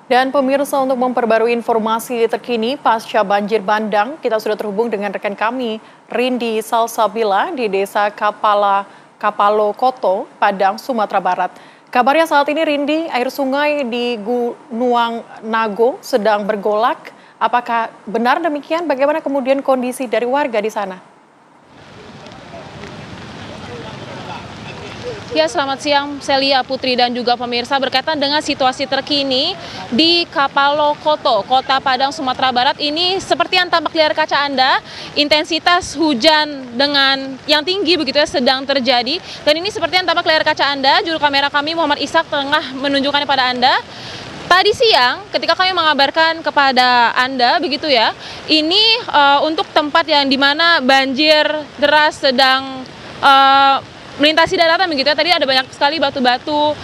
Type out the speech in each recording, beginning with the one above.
Dan pemirsa, untuk memperbarui informasi terkini pasca banjir bandang, kita sudah terhubung dengan rekan kami, Rindi Salsabila di Desa Kapalo Koto, Padang, Sumatera Barat. Kabarnya saat ini Rindi, air sungai di Gunung Nago sedang bergolak. Apakah benar demikian? Bagaimana kemudian kondisi dari warga di sana? Ya, selamat siang Celia, Putri, dan juga pemirsa. Berkaitan dengan situasi terkini di Kapalo Koto, Kota Padang, Sumatera Barat, ini seperti yang tampak di layar kaca Anda, intensitas hujan dengan yang tinggi begitu ya sedang terjadi. Dan ini seperti yang tampak di layar kaca Anda, juru kamera kami Muhammad Ishak tengah menunjukkannya pada Anda. Tadi siang ketika kami mengabarkan kepada Anda begitu ya, ini untuk tempat yang dimana banjir deras sedang melintasi daratan begitu ya. Tadi ada banyak sekali batu-batu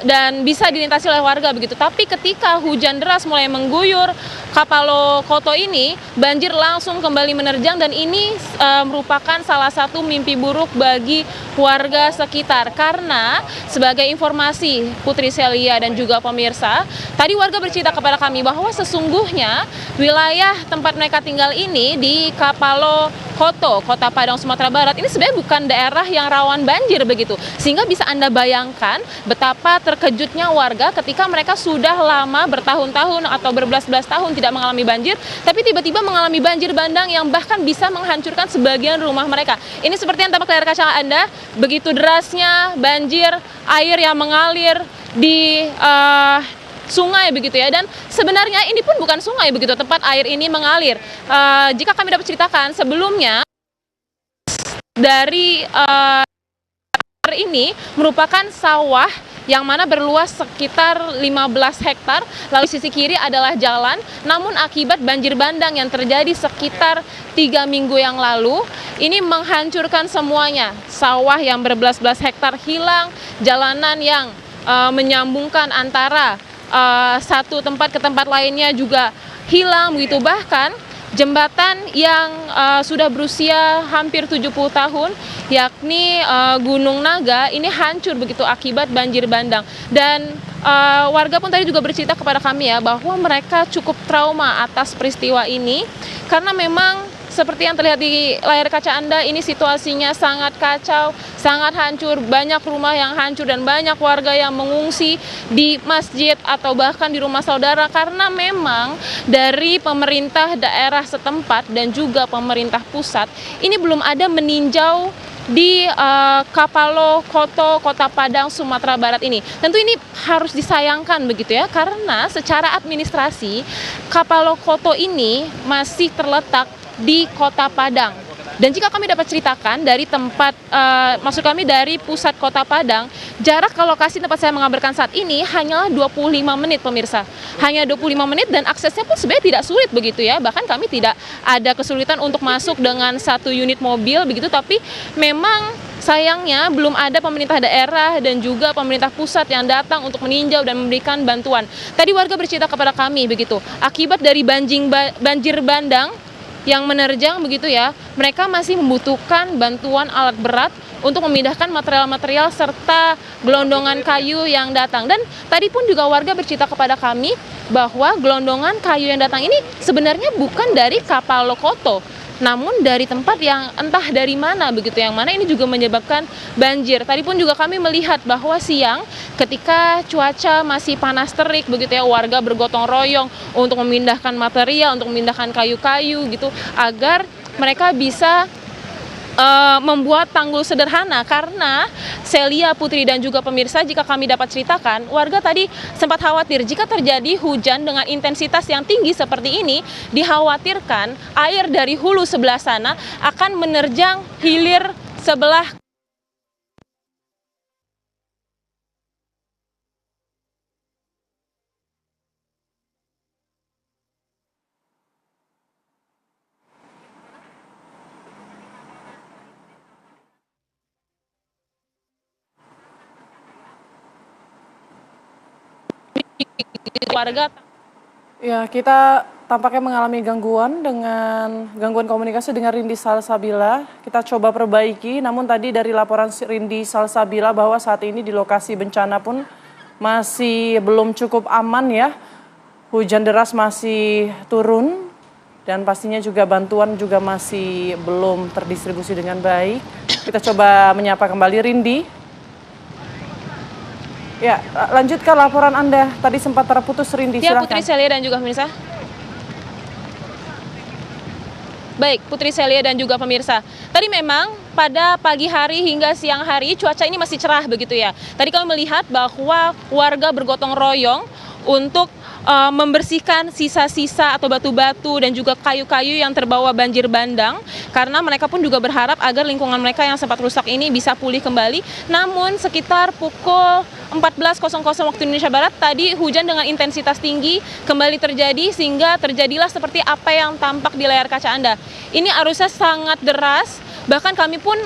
dan bisa dilintasi oleh warga begitu. Tapi ketika hujan deras mulai mengguyur Kapalo Koto ini, banjir langsung kembali menerjang dan ini merupakan salah satu mimpi buruk bagi warga sekitar. Karena sebagai informasi Putri, Celia, dan juga pemirsa, tadi warga bercerita kepada kami bahwa sesungguhnya wilayah tempat mereka tinggal ini di Kapalo Koto, Kota Padang, Sumatera Barat, ini sebenarnya bukan daerah yang rawan banjir begitu. Sehingga bisa Anda bayangkan betapa terkejutnya warga ketika mereka sudah lama bertahun-tahun atau berbelas-belas tahun tidak mengalami banjir, tapi tiba-tiba mengalami banjir bandang yang bahkan bisa menghancurkan sebagian rumah mereka. Ini seperti yang tampak di layar kaca Anda, begitu derasnya banjir, air yang mengalir di sungai begitu ya, dan sebenarnya ini pun bukan sungai begitu tempat air ini mengalir. Jika kami dapat ceritakan sebelumnya dari ini merupakan sawah yang mana berluas sekitar 15 hektar, lalu sisi kiri adalah jalan, namun akibat banjir bandang yang terjadi sekitar 3 minggu yang lalu, ini menghancurkan semuanya. Sawah yang berbelas-belas hektar hilang, jalanan yang menyambungkan antara satu tempat ke tempat lainnya juga hilang begitu. Bahkan jembatan yang sudah berusia hampir 70 tahun, yakni Gunung Naga, ini hancur begitu akibat banjir bandang. Dan warga pun tadi juga bercerita kepada kami ya bahwa mereka cukup trauma atas peristiwa ini, karena memang seperti yang terlihat di layar kaca Anda, ini situasinya sangat kacau, sangat hancur, banyak rumah yang hancur dan banyak warga yang mengungsi di masjid atau bahkan di rumah saudara, karena memang dari pemerintah daerah setempat dan juga pemerintah pusat ini belum ada meninjau di Kapalo Koto, Kota Padang, Sumatera Barat ini. Tentu ini harus disayangkan begitu ya, karena secara administrasi Kapalo Koto ini masih terletak di Kota Padang. Dan jika kami dapat ceritakan dari tempat, maksud kami dari pusat Kota Padang, jarak ke lokasi tempat saya mengabarkan saat ini hanyalah 25 menit pemirsa. Hanya 25 menit dan aksesnya pun sebenarnya tidak sulit begitu ya. Bahkan kami tidak ada kesulitan untuk masuk dengan satu unit mobil begitu, tapi memang sayangnya belum ada pemerintah daerah dan juga pemerintah pusat yang datang untuk meninjau dan memberikan bantuan. Tadi warga bercerita kepada kami begitu, akibat dari banjir bandang yang menerjang begitu ya, mereka masih membutuhkan bantuan alat berat untuk memindahkan material-material serta gelondongan kayu yang datang. Dan tadi pun juga warga bercerita kepada kami bahwa gelondongan kayu yang datang ini sebenarnya bukan dari Kapalo Koto, namun dari tempat yang entah dari mana begitu, yang mana ini juga menyebabkan banjir. Tadi pun juga kami melihat bahwa siang ketika cuaca masih panas terik begitu ya, warga bergotong royong untuk memindahkan material, untuk memindahkan kayu-kayu gitu, agar mereka bisa membuat tanggul sederhana. Karena Celia, Putri, dan juga pemirsa, jika kami dapat ceritakan, warga tadi sempat khawatir jika terjadi hujan dengan intensitas yang tinggi seperti ini, dikhawatirkan air dari hulu sebelah sana akan menerjang hilir sebelah. Warga Ya, kita tampaknya mengalami gangguan komunikasi dengan Rindi Salsabila. Kita coba perbaiki, namun tadi dari laporan Rindi Salsabila bahwa saat ini di lokasi bencana pun masih belum cukup aman ya. Hujan deras masih turun dan pastinya juga bantuan juga masih belum terdistribusi dengan baik. Kita coba menyapa kembali Rindi. Ya, lanjutkan laporan Anda. Tadi sempat terputus Rindi, Ya, silahkan. Putri Celia dan juga pemirsa. Baik, Putri Celia dan juga pemirsa. Tadi memang pada pagi hari hingga siang hari cuaca ini masih cerah begitu ya. Tadi kami melihat bahwa warga bergotong royong untuk membersihkan sisa-sisa atau batu-batu dan juga kayu-kayu yang terbawa banjir bandang, karena mereka pun juga berharap agar lingkungan mereka yang sempat rusak ini bisa pulih kembali. Namun sekitar pukul 14.00 waktu Indonesia Barat tadi hujan dengan intensitas tinggi kembali terjadi sehingga terjadilah seperti apa yang tampak di layar kaca Anda. Ini arusnya sangat deras, bahkan kami pun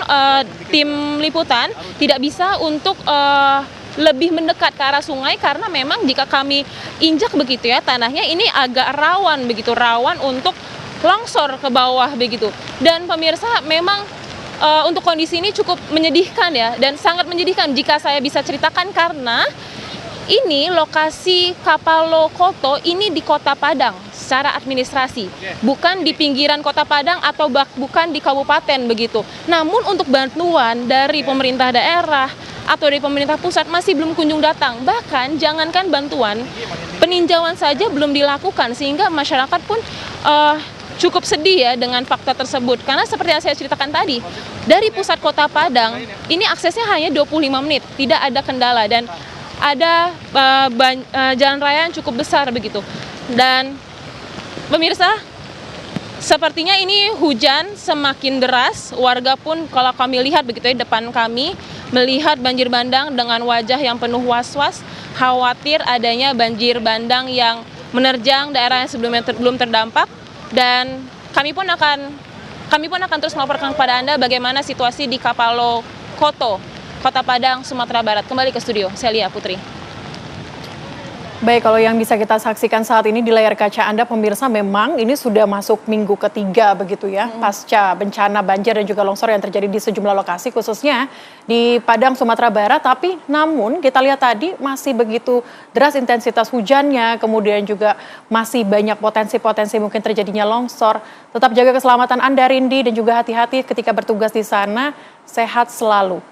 tim liputan tidak bisa untuk lebih mendekat ke arah sungai karena memang jika kami injak begitu ya tanahnya ini agak rawan begitu, rawan untuk longsor ke bawah begitu. Dan pemirsa memang untuk kondisi ini cukup menyedihkan ya, dan sangat menyedihkan jika saya bisa ceritakan karena ini lokasi Kapalokoto ini di Kota Padang secara administrasi, bukan di pinggiran Kota Padang atau bukan di kabupaten begitu. Namun untuk bantuan dari pemerintah daerah atau dari pemerintah pusat masih belum kunjung datang. Bahkan jangankan bantuan, peninjauan saja belum dilakukan sehingga masyarakat pun cukup sedih ya dengan fakta tersebut. Karena seperti yang saya ceritakan tadi, dari pusat Kota Padang ini aksesnya hanya 25 menit, tidak ada kendala dan ada jalan raya yang cukup besar begitu. Dan pemirsa, sepertinya ini hujan semakin deras, warga pun kalau kami lihat begitu ya depan kami, melihat banjir bandang dengan wajah yang penuh was-was, khawatir adanya banjir bandang yang menerjang daerah yang sebelumnya belum terdampak. Dan kami pun akan terus melaporkan kepada Anda bagaimana situasi di Kapalokoto, Kota Padang, Sumatera Barat. Kembali ke studio, Celia, Putri. Baik, kalau yang bisa kita saksikan saat ini di layar kaca Anda pemirsa, memang ini sudah masuk minggu ketiga begitu ya, pasca bencana banjir dan juga longsor yang terjadi di sejumlah lokasi khususnya di Padang, Sumatera Barat. Tapi namun kita lihat tadi masih begitu deras intensitas hujannya, kemudian juga masih banyak potensi-potensi mungkin terjadinya longsor. Tetap jaga keselamatan Anda Rindi dan juga hati-hati ketika bertugas di sana, sehat selalu.